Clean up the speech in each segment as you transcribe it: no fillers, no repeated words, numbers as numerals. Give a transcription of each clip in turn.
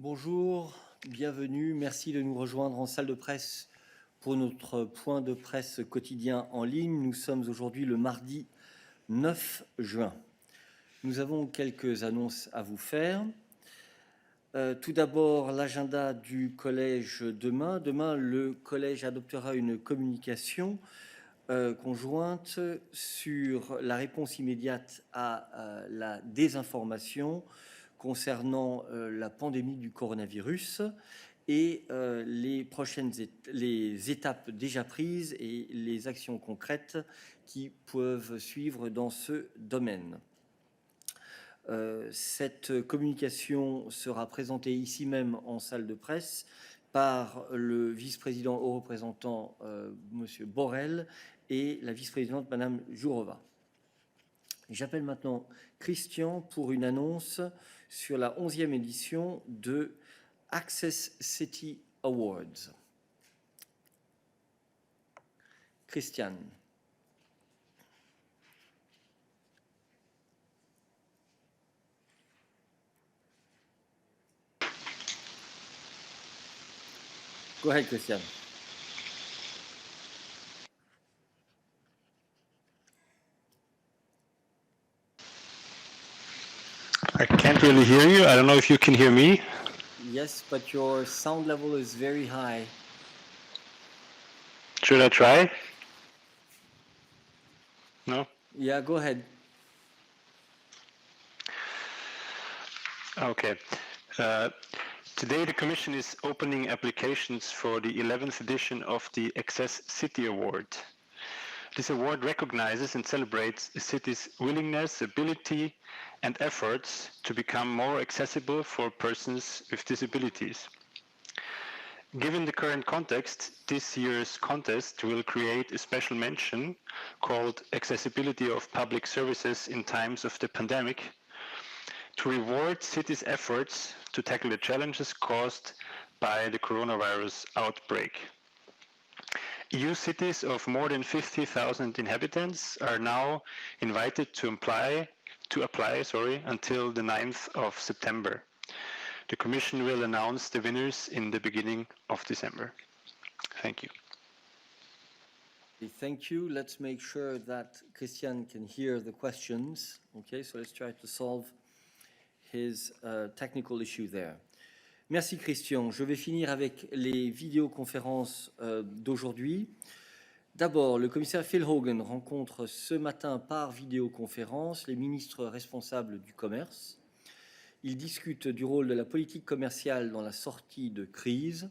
Bonjour, bienvenue, merci de nous rejoindre en salle de presse pour notre point de presse quotidien en ligne. Nous sommes aujourd'hui le mardi 9 juin. Nous avons quelques annonces à vous faire. Tout d'abord, l'agenda du collège demain. Demain, le collège adoptera une communication conjointe sur la réponse immédiate à la désinformation concernant la pandémie du coronavirus et les étapes déjà prises et les actions concrètes qui peuvent suivre dans ce domaine. Cette communication sera présentée ici même en salle de presse par le vice-président haut représentant M. Borrell et la vice-présidente Mme Jourova. J'appelle maintenant Christian pour une annonce sur la 11e édition de Access City Awards. Christian. Go ahead, Christian. I can't really hear you. I don't know if you can hear me. Yes, but your sound level is very high. Should I try? No? Yeah, go ahead. Okay. Today the Commission is opening applications for the 11th edition of the Access City Award. This award recognizes and celebrates a city's willingness, ability, and efforts to become more accessible for persons with disabilities. Given the current context, this year's contest will create a special mention called Accessibility of Public Services in Times of the Pandemic to reward cities' efforts to tackle the challenges caused by the coronavirus outbreak. EU cities of more than 50,000 inhabitants are now invited to apply until the 9th of September. The Commission will announce the winners in the beginning of December. Thank you. Thank you. Let's make sure that Christian can hear the questions. Okay, so let's try to solve his technical issue there. Merci Christian. Je vais finir avec les vidéoconférences d'aujourd'hui. D'abord, le commissaire Phil Hogan rencontre ce matin par vidéoconférence les ministres responsables du commerce. Ils discutent du rôle de la politique commerciale dans la sortie de crise,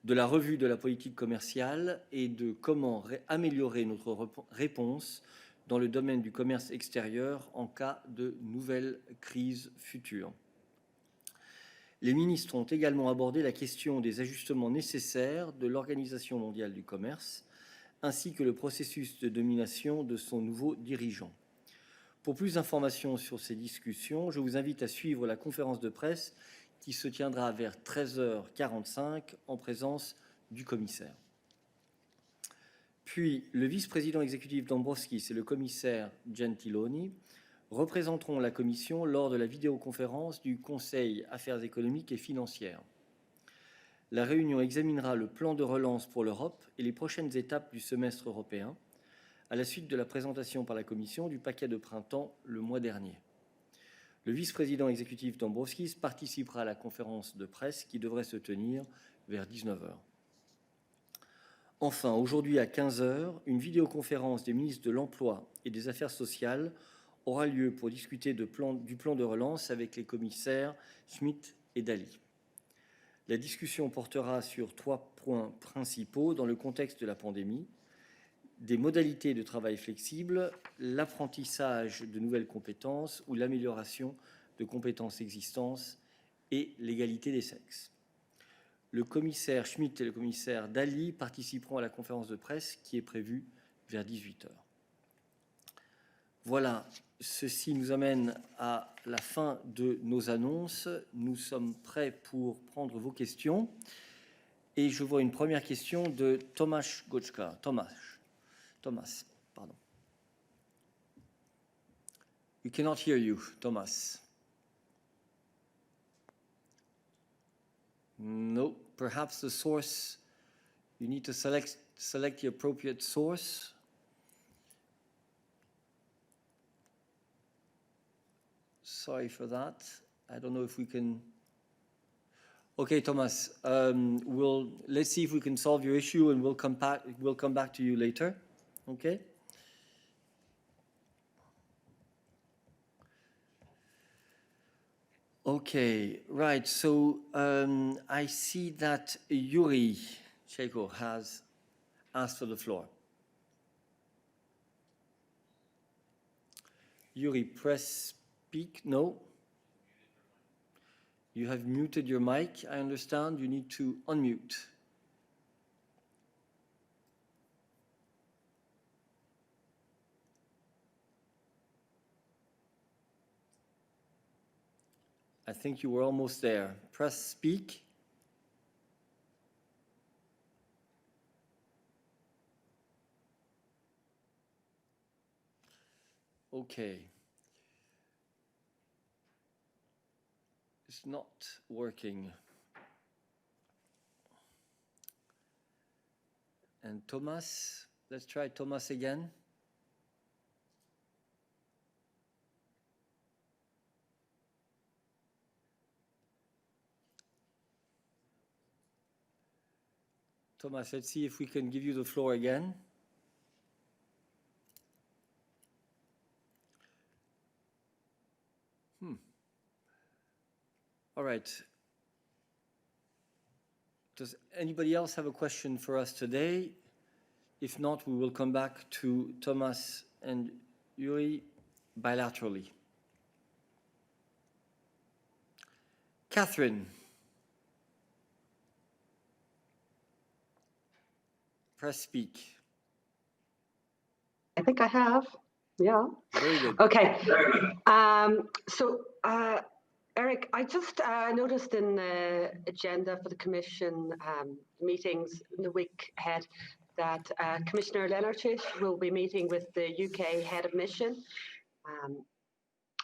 de la revue de la politique commerciale et de comment améliorer notre réponse dans le domaine du commerce extérieur en cas de nouvelles crises futures. Les ministres ont également abordé la question des ajustements nécessaires de l'Organisation mondiale du commerce, ainsi que le processus de nomination de son nouveau dirigeant. Pour plus d'informations sur ces discussions, je vous invite à suivre la conférence de presse qui se tiendra vers 13h45 en présence du commissaire. Puis, le vice-président exécutif Dombrovskis et le commissaire Gentiloni représenteront la Commission lors de la vidéoconférence du Conseil Affaires économiques et financières. La réunion examinera le plan de relance pour l'Europe et les prochaines étapes du semestre européen, à la suite de la présentation par la Commission du paquet de printemps le mois dernier. Le vice-président exécutif Dombrovskis participera à la conférence de presse qui devrait se tenir vers 19h. Enfin, aujourd'hui à 15h, une vidéoconférence des ministres de l'Emploi et des Affaires sociales aura lieu pour discuter du plan de relance avec les commissaires Schmidt et Dalli. La discussion portera sur 3 points principaux dans le contexte de la pandémie: des modalités de travail flexibles, l'apprentissage de nouvelles compétences ou l'amélioration de compétences existantes et l'égalité des sexes. Le commissaire Schmidt et le commissaire Dalli participeront à la conférence de presse qui est prévue vers 18h. Voilà, ceci nous amène à la fin de nos annonces. Nous sommes prêts pour prendre vos questions. Et je vois une première question de Tomasz Goczka. Thomas, pardon. We cannot hear you, Thomas. perhaps the source, you need to select the appropriate source. Sorry for that. I don't know if we can. Okay, Thomas, let's see if we can solve your issue, and we'll come back to you later. Okay. Okay, right. So I see that Yuri Cheko has asked for the floor. Yuri, press speak. No. You have muted your mic, I understand. You need to unmute. I think you were almost there. Press speak. Okay. It's not working. And Thomas, let's try Thomas again. Thomas, let's see if we can give you the floor again. All right. Does anybody else have a question for us today? If not, we will come back to Thomas and Yuri bilaterally. Catherine. Press speak. I think I have. Yeah. Very good. Okay. Eric, I just noticed in the agenda for the Commission meetings in the week ahead that Commissioner Lenarčič will be meeting with the UK Head of Mission,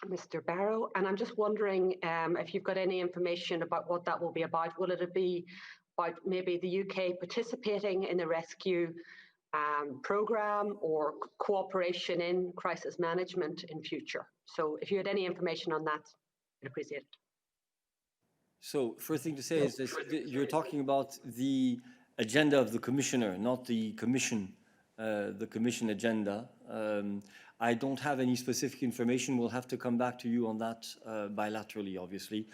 Mr. Barrow, and I'm just wondering if you've got any information about what that will be about. Will it be about maybe the UK participating in the rescue program or cooperation in crisis management in future? So if you had any information on that, I'd appreciate it. So first thing to say is this, you're talking about the agenda of the commissioner, not the commission agenda. I don't have any specific information. We'll have to come back to you on that bilaterally, obviously.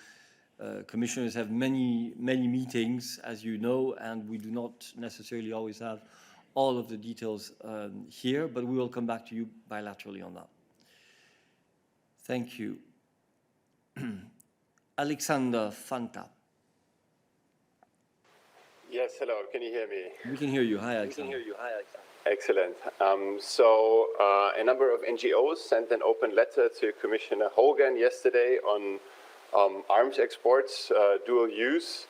Commissioners have many meetings, as you know, and we do not necessarily always have all of the details here, but we will come back to you bilaterally on that. Thank you. Alexander Fanta. Yes, hello. Can you hear me? We can hear you. Hi, Alexander. Excellent. A number of NGOs sent an open letter to Commissioner Hogan yesterday on arms exports, dual use,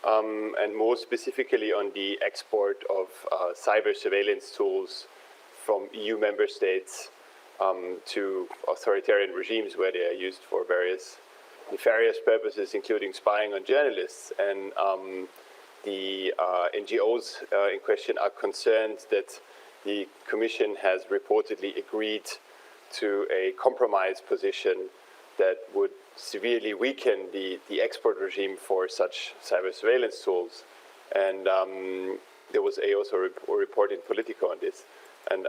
and more specifically on the export of cyber surveillance tools from EU member states to authoritarian regimes where they are used for various nefarious purposes, including spying on journalists. And the NGOs in question are concerned that the Commission has reportedly agreed to a compromise position that would severely weaken the export regime for such cyber surveillance tools. And there was also a report in Politico on this. And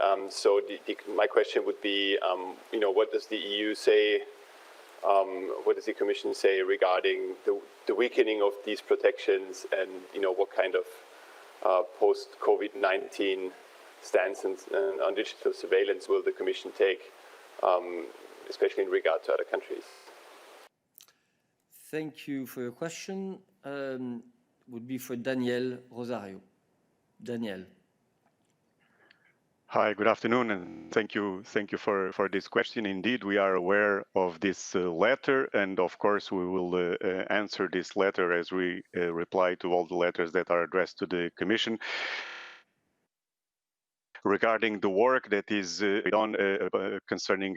my question would be, what does the EU say? What does the Commission say regarding the weakening of these protections, and what kind of post-COVID-19 stance on digital surveillance will the Commission take, especially in regard to other countries? Thank you for your question. Would be for Daniel Rosario. Daniel. Hi, good afternoon, and thank you for this question. Indeed, we are aware of this letter, and of course we will answer this letter as we reply to all the letters that are addressed to the Commission. regarding the work that is done concerning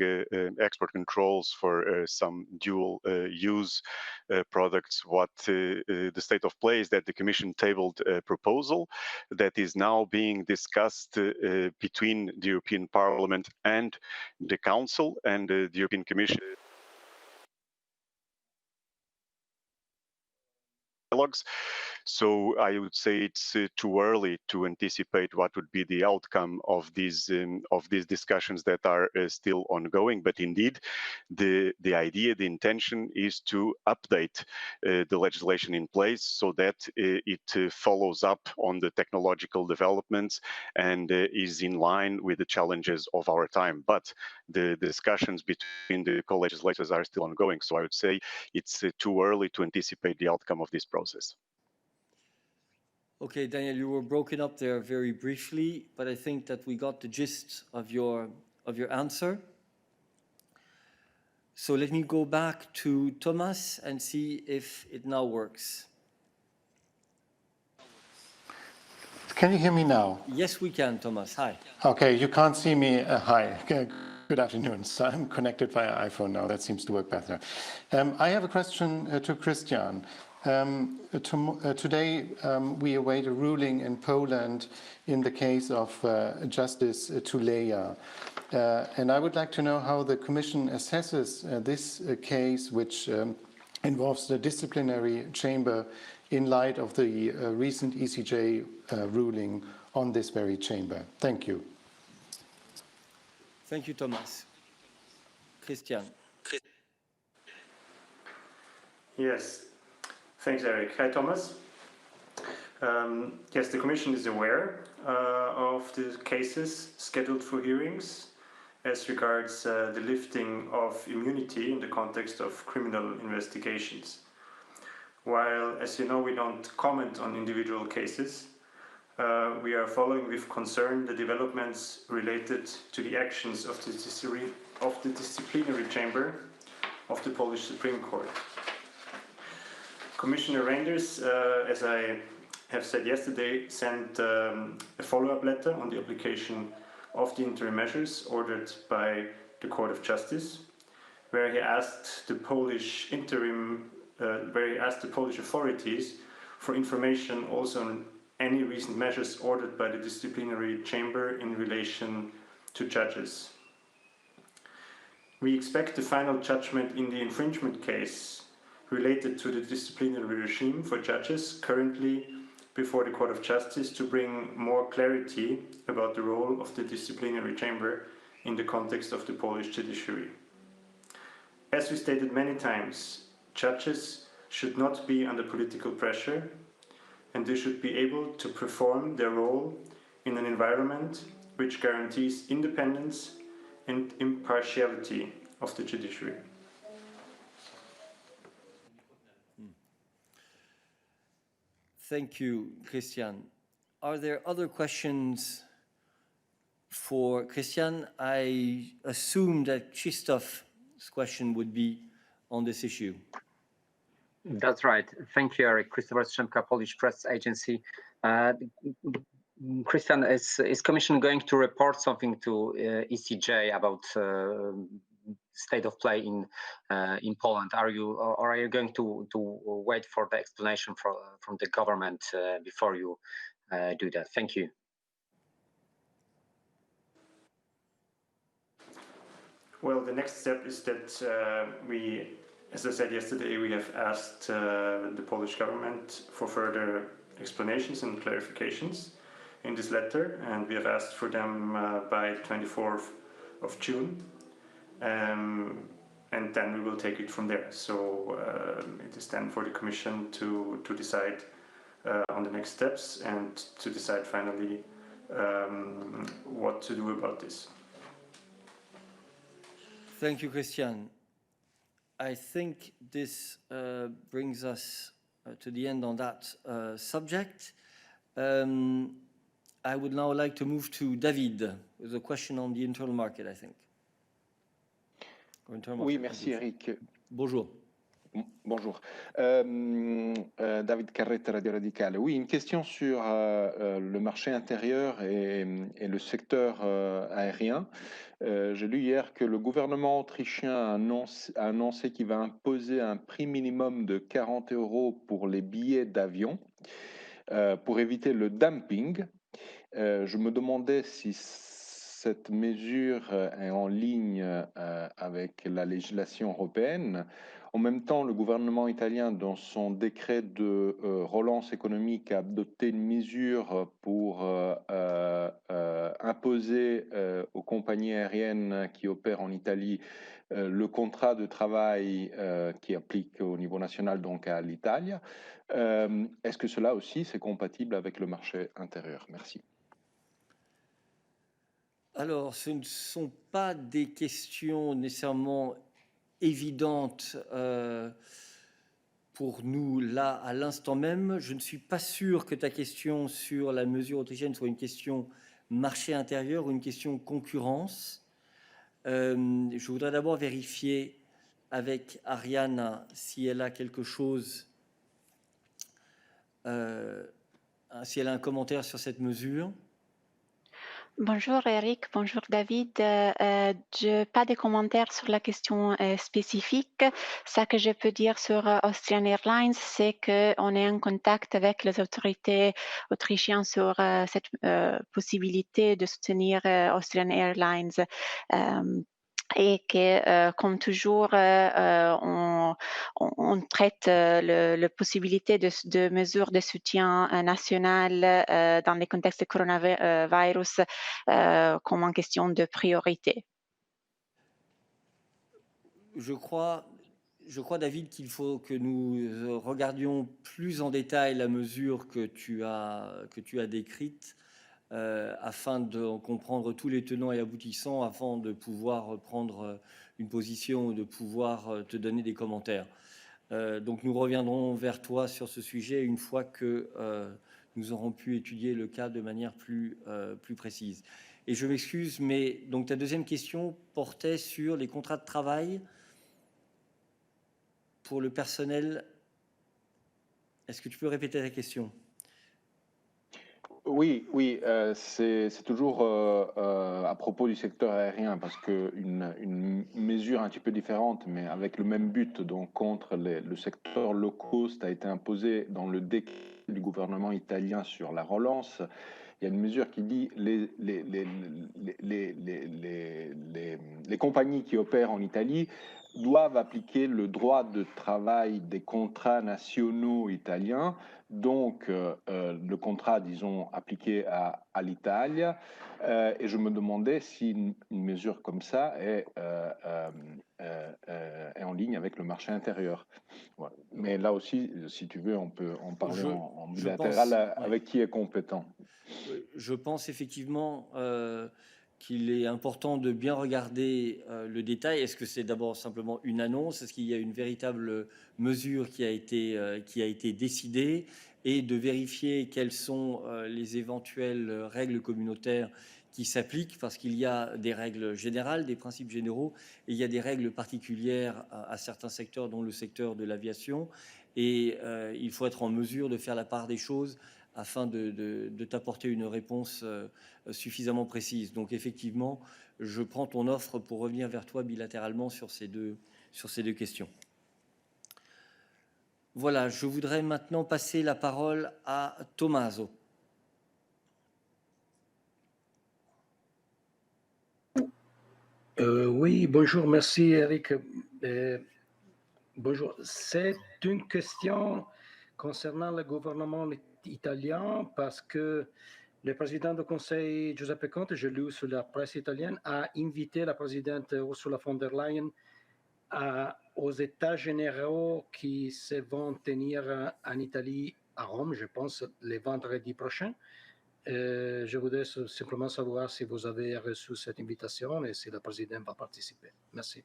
export controls for some dual-use products, what the state of play is that the Commission tabled a proposal that is now being discussed between the European Parliament and the Council, and the European Commission dialogues. So I would say it's too early to anticipate what would be the outcome of these discussions that are still ongoing. But indeed, the idea, the intention is to update the legislation in place so that it follows up on the technological developments and is in line with the challenges of our time. But the discussions between the co-legislators are still ongoing. So I would say it's too early to anticipate the outcome of this process. Okay, Daniel, you were broken up there very briefly, but I think that we got the gist of your answer. So let me go back to Thomas and see if it now works. Can you hear me now? Yes, we can, Thomas. Hi. Okay, you can't see me. Hi. Good afternoon. So I'm connected via iPhone now. That seems to work better. I have a question to Christian. Today, we await a ruling in Poland in the case of Justice Tuleya. And I would like to know how the Commission assesses this case, which involves the disciplinary chamber, in light of the recent ECJ ruling on this very chamber. Thank you. Thank you, Thomas. Christian. Yes. Thanks, Eric. Hi, Thomas. Yes, the Commission is aware of the cases scheduled for hearings as regards the lifting of immunity in the context of criminal investigations. While, as you know, we don't comment on individual cases, we are following with concern the developments related to the actions of the disciplinary chamber of the Polish Supreme Court. Commissioner Reinders, as I have said yesterday, sent a follow-up letter on the application of the interim measures ordered by the Court of Justice, where he asked the Polish authorities for information also on any recent measures ordered by the disciplinary chamber in relation to judges. We expect the final judgment in the infringement case related to the disciplinary regime for judges currently before the Court of Justice to bring more clarity about the role of the disciplinary chamber in the context of the Polish judiciary. As we stated many times, judges should not be under political pressure, and they should be able to perform their role in an environment which guarantees independence and impartiality of the judiciary. Thank you, Christian. Are there other questions for Christian? I assume that Krzysztof's question would be on this issue. That's right. Thank you, Eric. Christopher Strzemka, Polish Press Agency. Christian, is Commission going to report something to ECJ about state of play in Poland? Are you going to wait for the explanation from the government before you do that? Thank you. Well, the next step is that as I said yesterday, we have asked the Polish government for further explanations and clarifications in this letter, and we have asked for them by 24th of June. And then we will take it from there. So it is then for the Commission to decide on the next steps and to decide finally what to do about this. Thank you, Christian. I think this brings us to the end on that subject. I would now like to move to David with a question on the internal market, I think. Oui, merci Eric. Bonjour. Bonjour. David Carrette, Radio Radicale. Oui, une question sur le marché intérieur et le secteur aérien. J'ai lu hier que le gouvernement autrichien a annoncé qu'il va imposer un prix minimum de 40 € pour les billets d'avion pour éviter le dumping. Je me demandais si cette mesure est en ligne avec la législation européenne. En même temps, le gouvernement italien, dans son décret de relance économique, a adopté une mesure pour imposer aux compagnies aériennes qui opèrent en Italie le contrat de travail qui applique au niveau national, donc à l'Italie. Est-ce que cela aussi, c'est compatible avec le marché intérieur? Merci. Alors, ce ne sont pas des questions nécessairement évidentes pour nous là à l'instant même. Je ne suis pas sûr que ta question sur la mesure autrichienne soit une question marché intérieur ou une question concurrence. Je voudrais d'abord vérifier avec Ariane si elle a quelque chose, si elle a un commentaire sur cette mesure. Bonjour Eric, bonjour David. Je pas de commentaires sur la question spécifique. Ce que je peux dire sur Austrian Airlines, c'est qu'on est en contact avec les autorités autrichiennes sur cette possibilité de soutenir Austrian Airlines. Et que, comme toujours, on traite la possibilité de mesures de soutien national dans les contextes de coronavirus comme en question de priorité. Je crois, David, qu'il faut que nous regardions plus en détail la mesure que tu as décrite afin de comprendre tous les tenants et aboutissants, afin de pouvoir prendre une position, de pouvoir te donner des commentaires. Donc nous reviendrons vers toi sur ce sujet une fois que nous aurons pu étudier le cas de manière plus précise. Et je m'excuse, mais donc ta deuxième question portait sur les contrats de travail pour le personnel. Est-ce que tu peux répéter la question ? Oui, c'est toujours à propos du secteur aérien, parce qu'une mesure un petit peu différente, mais avec le même but, donc contre le secteur low cost, a été imposée dans le décret du gouvernement italien sur la relance. Il y a une mesure qui dit les compagnies qui opèrent en Italie doivent appliquer le droit de travail des contrats nationaux italiens, donc le contrat, disons, appliqué à l'Italie. Et je me demandais si une mesure comme ça est en ligne avec le marché intérieur. Voilà. Mais là aussi, si tu veux, on peut en parler en bilatéral avec qui est compétent. Je pense effectivement qu'il est important de bien regarder le détail. Est-ce que c'est d'abord simplement une annonce? Est-ce qu'il y a une véritable mesure qui a été décidée? Et de vérifier quelles sont les éventuelles règles communautaires qui s'appliquent, parce qu'il y a des règles générales, des principes généraux, et il y a des règles particulières à certains secteurs, dont le secteur de l'aviation. Et il faut être en mesure de faire la part des choses afin de t'apporter une réponse suffisamment précise. Donc effectivement, je prends ton offre pour revenir vers toi bilatéralement sur ces deux questions. Voilà, je voudrais maintenant passer la parole à Tommaso. Oui, bonjour, merci Eric. Bonjour, c'est une question concernant le gouvernement italien, parce que le président du Conseil, Giuseppe Conte, je l'ai lu sur la presse italienne, a invité la présidente Ursula von der Leyen aux États généraux qui se vont tenir en Italie, à Rome, je pense, le vendredi prochain. Je voudrais simplement savoir si vous avez reçu cette invitation et si le président va participer. Merci.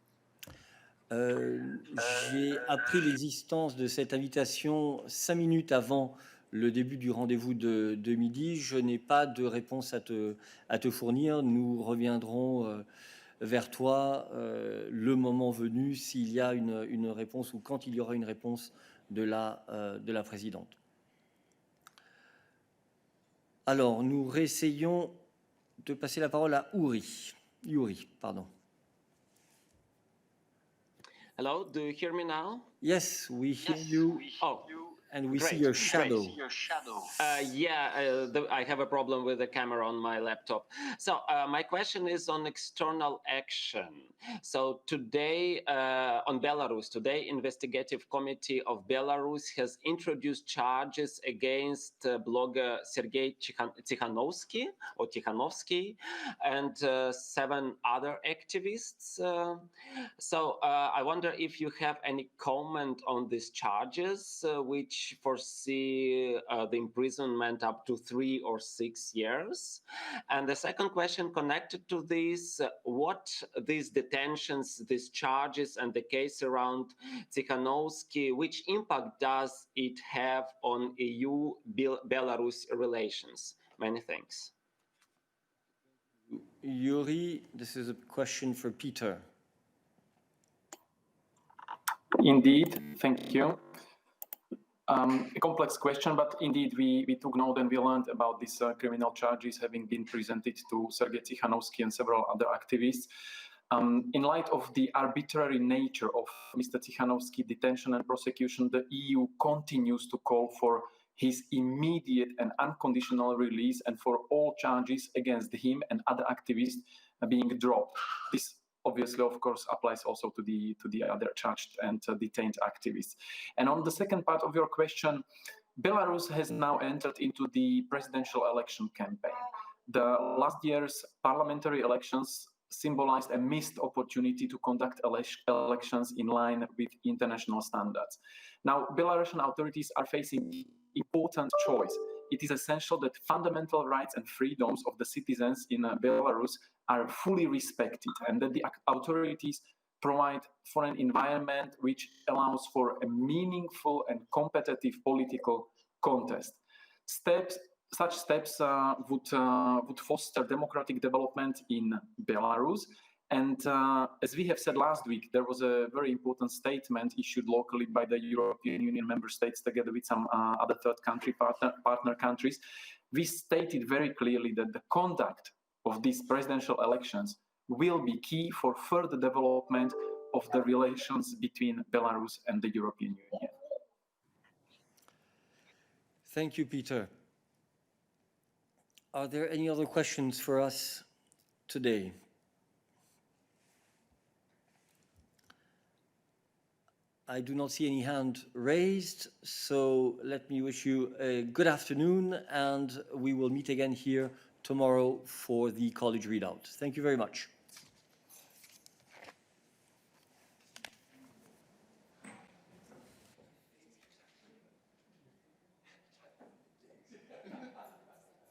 J'ai appris l'existence de cette invitation 5 minutes avant le début du rendez-vous de midi. Je n'ai pas de réponse à te fournir. Nous reviendrons vers toi le moment venu, s'il y a une réponse ou quand il y aura une réponse de la présidente. Alors, nous réessayons de passer la parole à Yuri, pardon. Hello, do you hear me now? Yes, we hear you. Oh, and we great, see your shadow. I have a problem with the camera on my laptop. So my question is on external action. So today on Belarus, today Investigative Committee of Belarus has introduced charges against blogger Sergei Tikhanovsky and 7 other activists. So I wonder if you have any comment on these charges, which foresee the imprisonment up to 3 or 6 years. And the second question connected to this, what these detentions, these charges and the case around Tikhanovsky, which impact does it have on EU-Belarus relations? Many thanks. Yuri, this is a question for Peter. Indeed, thank you. A complex question, but indeed we took note and we learned about these criminal charges having been presented to Sergei Tikhanovsky and several other activists. In light of the arbitrary nature of Mr. Tikhanovsky detention and prosecution, the EU continues to call for his immediate and unconditional release and for all charges against him and other activists being dropped. This obviously, of course, applies also to the other charged and detained activists. And on the second part of your question, Belarus has now entered into the presidential election campaign. The last year's parliamentary elections symbolized a missed opportunity to conduct elections in line with international standards. Now, Belarusian authorities are facing important choice. It is essential that fundamental rights and freedoms of the citizens in Belarus are fully respected and that the authorities provide for an environment which allows for a meaningful and competitive political contest. Such steps would foster democratic development in Belarus. And as we have said last week, there was a very important statement issued locally by the European Union member states together with some other third country partner countries. We stated very clearly that the conduct of these presidential elections will be key for further development of the relations between Belarus and the European Union. Thank you, Peter. Are there any other questions for us today? I do not see any hand raised, so let me wish you a good afternoon, and we will meet again here tomorrow for the college readout. Thank you very much.